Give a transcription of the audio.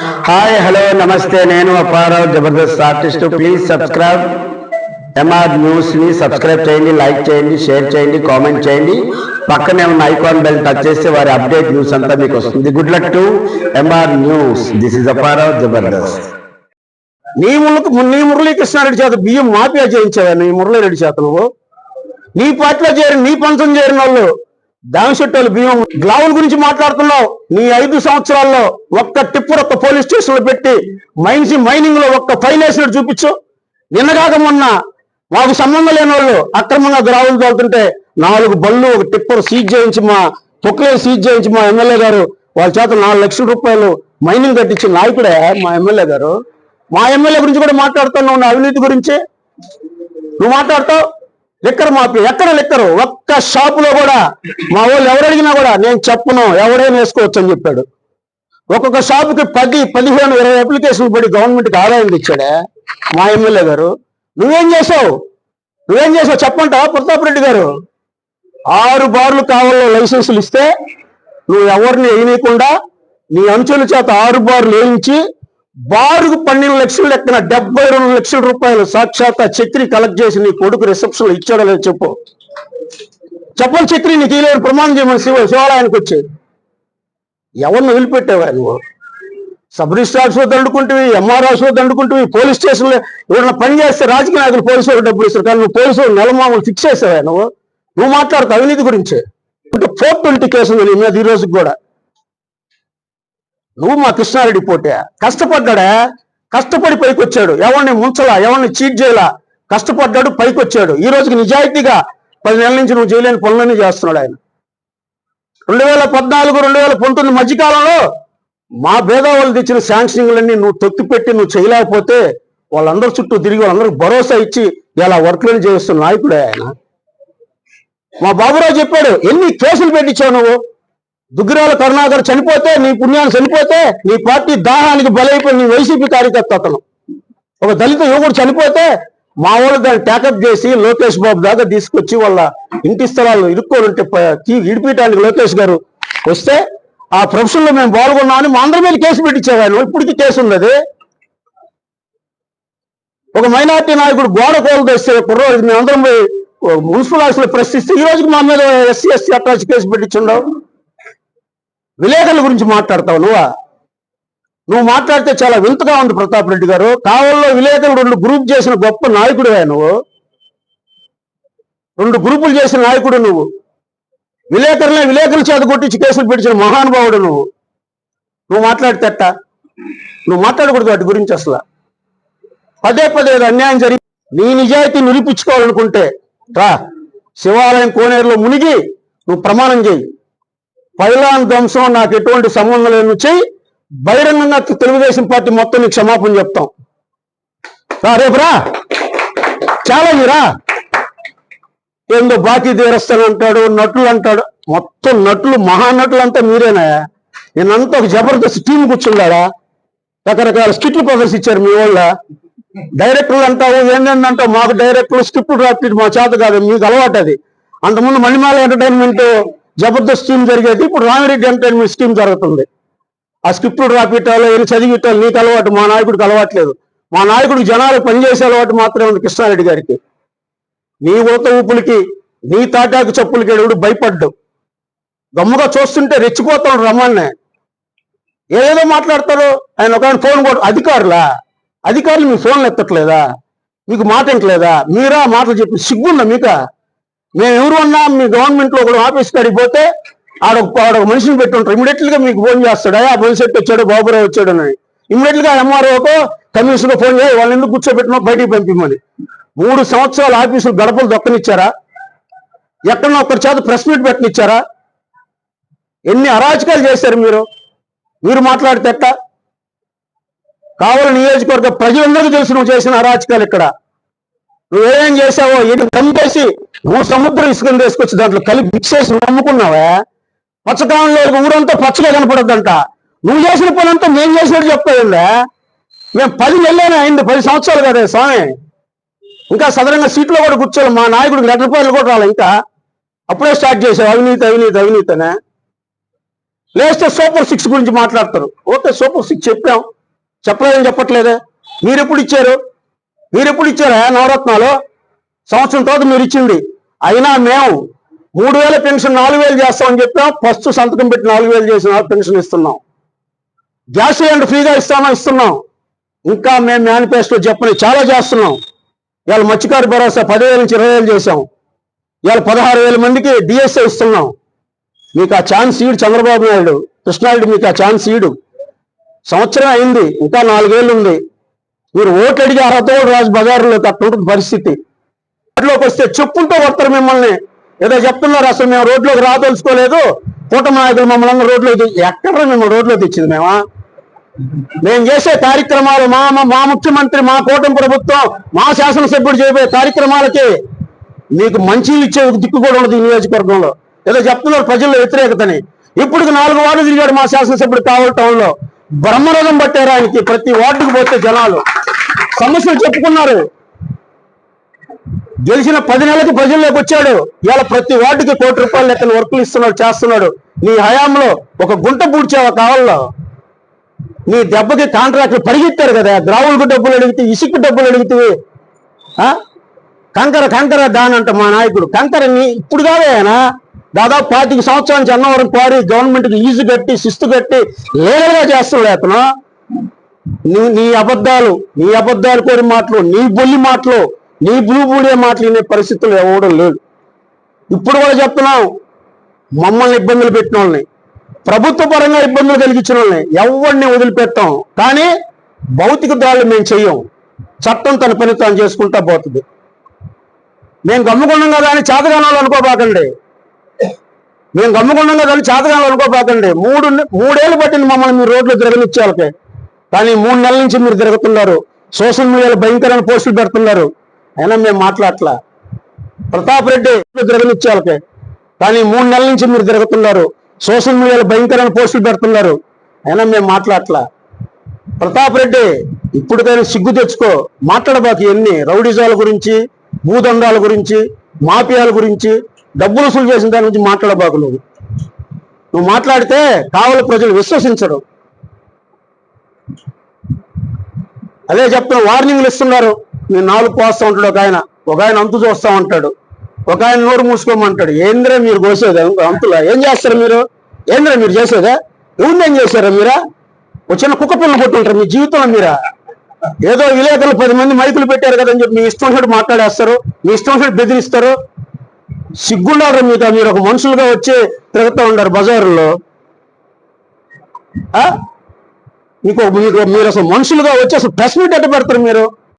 Hi hello నమస్తే, నేను Apparao Jabardasth artist. Please subscribe MR news ని సబ్స్క్రైబ్ చేయండి, లైక్ చేయండి, షేర్ చేయండి, కామెంట్ చేయండి. పక్కనే ఉన్న ఐకాన్ బెల్ టచ్ చేస్తే వారి అప్డేట్ న్యూస్ అంతా మీకు వస్తుంది. Good luck to MR news. This is Apparao Jabardasth. నీ మురళీకృష్ణారెడ్డి చేత బియ్యం మాఫియా చేయించావా? నీ మురళీరెడ్డి చేత నువ్వు నీ పార్టీలో చేరిన, నీ పంచం చేరిన వాళ్ళు దామశెట్టాలు బియ్యం గ్లావుల గురించి మాట్లాడుతున్నావు. నీ 5 సంవత్సరాల్లో ఒక్క టిప్పర్ ఒక్క పోలీస్ స్టేషన్ లో పెట్టి మైనింగ్ లో ఒక్క ఫైల్ వేసినట్టు చూపించు. నిన్నగాక మొన్న మాకు సంబంధం లేని వాళ్ళు అక్రమంగా గ్రావులు తోలుతుంటే 4 బళ్ళు ఒక టిప్పర్ సీజ్ చేయించి, మా తొక్కలే సీజ్ చేయించి మా ఎమ్మెల్యే గారు వాళ్ళ చేత 4 లక్షల రూపాయలు మైనింగ్ కట్టించిన నాయకుడే మా ఎమ్మెల్యే గారు. మా ఎమ్మెల్యే గురించి కూడా మాట్లాడుతున్నావు, అవినీతి గురించి నువ్వు మాట్లాడతావు. లిక్కర్ మాఫీ ఎక్కడ లిక్కరు? ఒక్క షాపులో కూడా మా వాళ్ళు ఎవరు అడిగినా కూడా నేను చెప్పను, ఎవరైనా వేసుకోవచ్చు అని చెప్పాడు. ఒక్కొక్క షాపుకి 10, 15, 20 అప్లికేషన్లు పడి గవర్నమెంట్కి ఆదాయం తెచ్చాడే మా ఎమ్మెల్యే గారు. నువ్వేం చేసావు చెప్పంటావా? ప్రతాప్ రెడ్డి గారు 6 బార్లు కావాలో లైసెన్సులు ఇస్తే నువ్వు ఎవరిని వేయనీయకుండా నీ అంచుల చేత 6 బార్లు వేయించి బారుకు 12 లక్షలు లెక్కన 72 లక్షల రూపాయలు సాక్షాత్ చక్రి కలెక్ట్ చేసి నీ కొడుకు రిసెప్షన్ ఇచ్చాడో లేదు చెప్పని చక్రి నీకు ఇలాంటి ప్రమాణం చేయమని శివాలయానికి వచ్చి ఎవరిని వదిలిపెట్టావా నువ్వు? సబ్ రిజిస్టర్ ఆఫీసులో దండుకుంటువి, ఎంఆర్ ఆఫీసులో దండుకుంటువి, పోలీస్ స్టేషన్లో ఎవరైనా పని చేస్తే రాజకీయ నాయకులు పోలీసులకు డబ్బులు ఇస్తారు, కానీ నువ్వు పోలీసులు నెలమామూలు ఫిక్స్ చేసావా నువ్వు మాట్లాడుతావు అవినీతి గురించి. అంటే 420 కేసు ఉంది నీ మీద ఈ రోజుకి కూడా. నువ్వు మా కృష్ణారెడ్డి పోతే కష్టపడ్డా, కష్టపడి పైకి వచ్చాడు. ఎవరిని ముంచలా, ఎవరిని చీట్ చేయలా, కష్టపడ్డాడు, పైకి వచ్చాడు. ఈ రోజుకి నిజాయితీగా 10 నెలల నుంచి నువ్వు చేయలేని పనులన్నీ చేస్తున్నాడు ఆయన. 2014, 2019 మధ్యకాలంలో మా భేదవాళ్ళు తెచ్చిన శాంక్షనింగ్లన్నీ నువ్వు తొక్కిపెట్టి నువ్వు చేయలేకపోతే వాళ్ళందరూ చుట్టూ తిరిగి వాళ్ళందరూ భరోసా ఇచ్చి ఇలా వర్క్లను చేస్తున్న నాయకుడే ఆయన. మా బాబురావు చెప్పాడు, ఎన్ని కేసులు పెట్టించావు నువ్వు? దుగ్గిరాల కరుణాకర్ చనిపోతే, నీ పుణ్యాన్ని చనిపోతే, నీ పార్టీ దాహానికి బలైపోయి నీ వైసీపీ కార్యకర్త అతను ఒక దళిత యువకుడు చనిపోతే మా వాళ్ళు దాన్ని ట్యాకప్ చేసి లోకేష్ బాబు దాకా తీసుకొచ్చి వాళ్ళ ఇంటి స్థలాలు ఇరుక్కోనుంటే ఇడిపీయటానికి లోకేష్ గారు వస్తే ఆ ప్రొఫెషన్ లో మేము పాల్గొన్నామని మా అందరి మీద కేసు పెట్టించేవాళ్ళు. ఇప్పటికీ కేసు ఉన్నది. ఒక మైనార్టీ నాయకుడు గోడ కోలు తెస్తే కుర్రోజు మేము అందరం పోయి మున్సిపల్ ఆఫీసులో ప్రశ్నిస్తే ఈ రోజుకి మా మీద SC, ST అట్రాచి కేసు పెట్టించుండవు. విలేకరుల గురించి మాట్లాడతావు నువ్వు మాట్లాడితే చాలా వింతగా ఉంది ప్రతాప్ రెడ్డి గారు. కావల్లో విలేకరులు 2 గ్రూప్ చేసిన గొప్ప నాయకుడు నువ్వు. 2 గ్రూపులు చేసిన నాయకుడు నువ్వు. విలేకరుల చేత కొట్టించి కేసులు పెట్టించిన మహానుభావుడు నువ్వు మాట్లాడితే నువ్వు మాట్లాడకూడదు వాటి గురించి. అసలు పదే అన్యాయం జరిగి నీ నిజాయితీ నిరూపించుకోవాలనుకుంటే రా, శివాలయం కోనేరులో మునిగి నువ్వు ప్రమాణం చేయి. పైలాన్ ధ్వంసం నాకు ఎటువంటి సంబంధం లేని చెయ్యి, బహిరంగంగా తెలుగుదేశం పార్టీ మొత్తం నీకు క్షమాపణ చెప్తాం. రేపు రా, ఛాలెంజ్ రా. ఏందో బాకీ తీరస్తానంటాడు, నటులు అంటాడు. మొత్తం నటులు, మహానటులు అంతా మీరేనా? నేనంతా ఒక జబర్దస్త్ టీం కూర్చున్నాడా? రకరకాల స్కిట్లు ప్రదర్శించారు మీ వాళ్ళ. డైరెక్టర్లు అంటావు, ఏంటంటావు. మాకు డైరెక్టర్లు స్క్రిప్ట్ రాపిట్ మా చేత కాదు, మీకు అలవాటు అది. అంతకుముందు మణిమాల ఎంటర్టైన్మెంట్ జబర్దస్త్ స్కీమ్ జరిగేది, ఇప్పుడు రామిరెడ్డి ఎంటర్టైన్మెంట్ స్కీమ్ జరుగుతుంది. ఆ స్క్రిప్ట్ రాపిట్టాలో ఏం చదివిట్టాలి నీకు అలవాటు, మా నాయకుడికి అలవాట్లేదు. మా నాయకుడికి జనాలు పనిచేసే అలవాటు మాత్రమే ఉంది కృష్ణారెడ్డి గారికి. నీ ఊత ఊపులకి, నీ తాటాకు చెప్పులకి ఎవడు భయపడ్డు. గమ్ముగా చూస్తుంటే రెచ్చిపోతాడు. రమ్మన్నే ఏదో మాట్లాడతారు. ఆయన ఒక ఫోన్ కూడా అధికారులు మీ ఫోన్లు ఎత్తట్లేదా? మీకు మాట ఇంటలేదా? మీరా మాటలు చెప్పి సిగ్గుందా మీకు? మేము ఎవరు అన్నా మీ గవర్నమెంట్ లో కూడా ఆఫీస్ కాడికి పోతే ఆడొక మనిషిని పెట్టి ఉంటారు. ఇమీడియట్ గా మీకు ఫోన్ చేస్తాడా, ఆ మనిషి వచ్చాడు, బాబురావు వచ్చాడు అని. ఇమీడియట్ గా MROకో కమిషన్కో ఫోన్ చేయి, వాళ్ళని ఎందుకు కూర్చోబెట్టినా బయటికి పంపిమని. 3 సంవత్సరాలు ఆఫీసులు గడపలు దొక్కనిచ్చారా? ఎక్కడన్నా ఒక్కరి చేత ప్రెస్ మీట్ పెట్టనిచ్చారా? ఎన్ని అరాచకాలు చేశారు మీరు మాట్లాడితే ఎట్ట? కావలి నియోజకవర్గ ప్రజలందరికీ తెలుసు నువ్వు చేసిన అరాచకాలు. ఇక్కడ నువ్వేం చేసావో ఇది కంపేసి నువ్వు సముద్రం ఇసుకని తీసుకొచ్చి దాంట్లో కలిపి మిక్స్ చేసి నమ్ముకున్నావా? పచ్చకాలంలో ఊరంతా పచ్చగా కనపడద్దంట. నువ్వు చేసిన పని అంతా మేము చేసినట్టు చెప్తావుందా? మేము 10 నెలలైనా అయింది, 10 సంవత్సరాలు కదా స్వామి. ఇంకా సదరంగా సీట్లో కూడా కూర్చోవాలి. మా నాయకుడికి ₹2 కూడా రాలే. ఇంకా అప్పుడే స్టార్ట్ చేసావు అవినీతి అనే. లేస్తే సూపర్ 6 గురించి మాట్లాడతారు. ఓకే, సూపర్ 6 చెప్పాం, చెప్పలేదని చెప్పట్లేదే. మీరు ఎప్పుడు ఇచ్చారా నవరత్నాలు? సంవత్సరం తర్వాత మీరు ఇచ్చింది. అయినా మేము 3000 పెన్షన్ 4000 చేస్తామని చెప్పాం. ఫస్ట్ సంతకం పెట్టి 4000 చేసిన పెన్షన్ ఇస్తున్నాం. గ్యాస్ సిలిండర్ ఫ్రీగా ఇస్తున్నాం. ఇంకా మేము మేనిఫెస్టో చెప్పని చాలా చేస్తున్నాం. ఇవాళ మత్స్యకారు భరోసా 10,000 నుంచి 20,000 చేశాం. ఇవాళ 16,000 మందికి డిఎస్ఏ ఇస్తున్నాం. మీకు ఆ ఛాన్స్ ఈడు చంద్రబాబు నాయుడు, కృష్ణారెడ్డి, మీకు ఆ ఛాన్స్ ఈడు. సంవత్సరం అయింది, ఇంకా 4 ఏళ్ళు ఉంది. మీరు ఓట్లు అడిగి అర్హత రాజు బజారులో అట్లుంటుంది పరిస్థితి. రోడ్లోకి వస్తే చెప్పులతో కొడతారు మిమ్మల్ని. ఏదో చెప్తున్నారు, అసలు మేము రోడ్లోకి రాదలుచుకోలేదు, కూటమి నాయకులు మమ్మల్ని అందరూ రోడ్లోకి. ఎక్కడ మిమ్మల్ని రోడ్లో తెచ్చింది మేము చేసే కార్యక్రమాలు, మా ముఖ్యమంత్రి, మా కూటమి ప్రభుత్వం, మా శాసనసభ్యుడు చేయబోయే కార్యక్రమాలకి మీకు మంచి ఇచ్చే దిక్కు కూడా ఉండదు ఈ నియోజకవర్గంలో. ఏదో చెప్తున్నారు ప్రజల్లో వ్యతిరేకతని. ఇప్పటికి 4 వార్డు తిరిగాడు మా శాసనసభ్యుడు కావలి టౌన్లో. బ్రహ్మరథం పట్టారు ఆయనకి. ప్రతి వార్డుకి పోతే జనాలు సమస్యలు చెప్పుకున్నారు. గెలిచిన 10 నెలలకి ప్రజల్లోకి వచ్చాడు. ఇవాళ ప్రతి వార్డుకి ₹1,00,00,000 లెక్కన వర్కులు చేస్తున్నాడు. నీ హయాంలో ఒక గుంట పూడ్చావా కావాలో? నీ దెబ్బకి కాంట్రాక్టులు పరిగెత్తారు కదా. గ్రావులకు డబ్బులు అడిగితే, ఇసుక డబ్బులు అడిగితే, కంకర దానంట మా నాయకుడు. కంకరని ఇప్పుడు కాదే ఆయన దాదాపు 25 సంవత్సరాల నుంచి అన్నవరం క్వారీ గవర్నమెంట్కి ఈజు కట్టి, శిస్తు కట్టి లీగల్గా చేస్తున్నాడు అతను. నీ అబద్ధాలు కోరి మాటలు, నీ బొల్లి మాటలు, నీ బూడే మాటలు వినే పరిస్థితులు ఇవ్వడం లేదు. ఇప్పుడు కూడా చెప్తున్నాం, మమ్మల్ని ఇబ్బందులు పెట్టిన వాళ్ళని, ప్రభుత్వ పరంగా ఇబ్బందులు కలిగించిన వాళ్ళని ఎవరిని వదిలిపెట్టాం. కానీ భౌతిక దాడులు మేము చెయ్యం. చట్టం తన పని తాను చేసుకుంటా పోతుంది. మేము గమ్ముకున్నాం కదా అని చేతగానాలు అనుకోబాకండి. 3 ఏళ్ళు పట్టింది మమ్మల్ని మీరు రోడ్లు తిరగనిచ్చేళ్ళకి. కానీ 3 నెలల నుంచి మీరు తిరుగుతున్నారు. సోషల్ మీడియాలో భయంకరమైన పోస్టులు పెడుతున్నారు. అయినా మేము మాట్లాడట్లా. ప్రతాప్ రెడ్డి తిరగనిచ్చేళ్ళకి. కానీ 3 నెలల నుంచి మీరు తిరుగుతున్నారు. సోషల్ మీడియాలో భయంకరమైన పోస్టులు పెడుతున్నారు. అయినా మేము మాట్లాడట్లా. ప్రతాప్ రెడ్డి, ఇప్పటికైనా సిగ్గు తెచ్చుకో. మాట్లాడబాకి ఎన్ని రౌడీజాల గురించి, భూదండాల గురించి, మాఫియాల గురించి, డబ్బులు వసూలు చేసిన దాని గురించి మాట్లాడబాకు. నువ్వు మాట్లాడితే కావలి ప్రజలు విశ్వసించరు. అదే చెప్తున్నా, వార్నింగ్లు ఇస్తున్నారు. నేను 4 పోస్తా ఉంటాడు ఒక ఆయన అంతు చూస్తా ఉంటాడు, ఒక ఆయన నోరు మూసుకోమంటాడు. ఏంద్రే మీరు కోసేదా అంతులా? ఏం చేస్తారు మీరు? ఏంద్రే మీరు చేసేదా? ఏం చేశారా మీరా? ఒక చిన్న కుక్క పిల్లలు కొట్టుంటారు మీ జీవితంలో మీరా? ఏదో విలేకరులు 10 మంది మైకులు పెట్టారు కదని చెప్పి మీ ఇష్టం వచ్చినట్టు మాట్లాడేస్తారు, మీ ఇష్టం వచ్చినట్టు బెదిరిస్తారు. సిగ్గుండారు మీకు. మీరు ఒక మనుషులుగా వచ్చి తిరుగుతూ ఉంటారు బజారులో. మీరు అసలు మనుషులుగా వచ్చి అసలు ప్రెస్ మీట్ ఎట్ట పెడతారు మీరు?